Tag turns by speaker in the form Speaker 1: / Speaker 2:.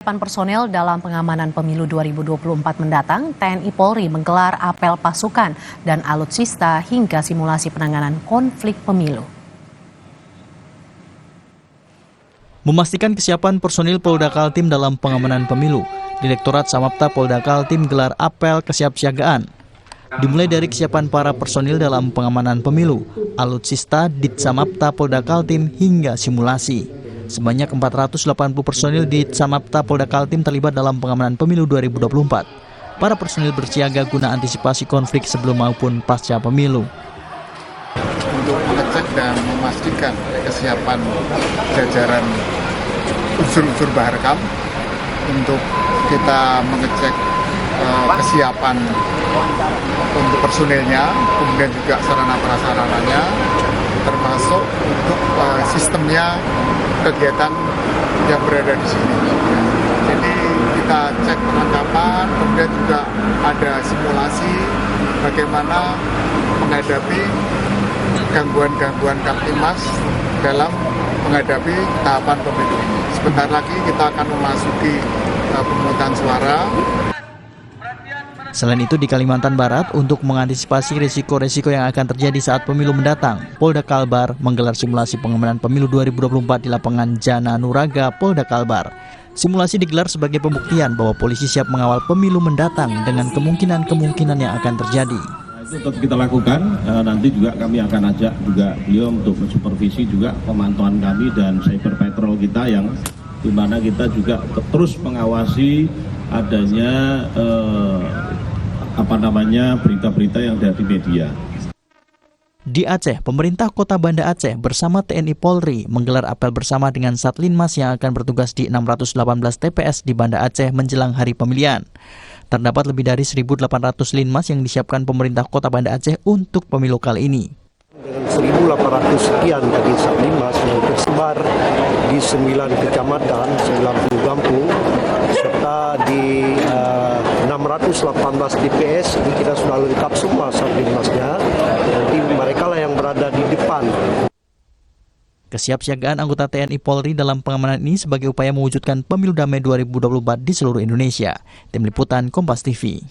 Speaker 1: Personel dalam pengamanan pemilu 2024 mendatang, TNI Polri menggelar apel pasukan dan alutsista hingga simulasi penanganan konflik pemilu.
Speaker 2: Memastikan kesiapan personil Polda Kaltim dalam pengamanan pemilu, Direktorat Samapta Polda Kaltim gelar apel kesiapsiagaan. Dimulai dari kesiapan para personil dalam pengamanan pemilu, alutsista Ditsamapta Polda Kaltim hingga simulasi. Sebanyak 480 personil di Samapta Polda Kaltim terlibat dalam pengamanan pemilu 2024. Para personil bersiaga guna antisipasi konflik sebelum maupun pasca pemilu.
Speaker 3: Untuk mengecek dan memastikan kesiapan jajaran unsur-unsur Baharkam untuk kita mengecek kesiapan untuk personilnya, kemudian juga sarana prasarananya, termasuk untuk sistemnya kegiatan yang berada di sini. Jadi kita cek perlengkapan, kemudian juga ada simulasi bagaimana menghadapi gangguan-gangguan Kamtimas dalam menghadapi tahapan pemilu ini. Sebentar lagi kita akan memasuki pemungutan suara.
Speaker 2: Selain itu di Kalimantan Barat, untuk mengantisipasi risiko-risiko yang akan terjadi saat pemilu mendatang, Polda Kalbar menggelar simulasi pengamanan pemilu 2024 di lapangan Jana Nuraga, Polda Kalbar. Simulasi digelar sebagai pembuktian bahwa polisi siap mengawal pemilu mendatang dengan kemungkinan-kemungkinan yang akan terjadi.
Speaker 4: Itu tetap kita lakukan, nanti juga kami akan ajak juga beliau untuk mensupervisi juga pemantauan kami dan cyber patrol kita yang dimana kita juga terus mengawasi adanya berita-berita yang dari media.
Speaker 2: Di Aceh, pemerintah Kota Banda Aceh bersama TNI Polri menggelar apel bersama dengan Satlinmas yang akan bertugas di 618 TPS di Banda Aceh menjelang hari pemilihan. Terdapat lebih dari 1.800 linmas yang disiapkan pemerintah Kota Banda Aceh untuk pemilu kali ini.
Speaker 5: Dengan 1.800 sekian dari Satlinmas yang tersebar di 9 kecamatan, 90 kampung, serta di 618 TPS, ini kita sudah lengkap semua Satlinmasnya. Nanti mereka lah yang berada di depan.
Speaker 2: Kesiapsiagaan anggota TNI Polri dalam pengamanan ini sebagai upaya mewujudkan pemilu damai 2024 di seluruh Indonesia. Tim Liputan Kompas TV.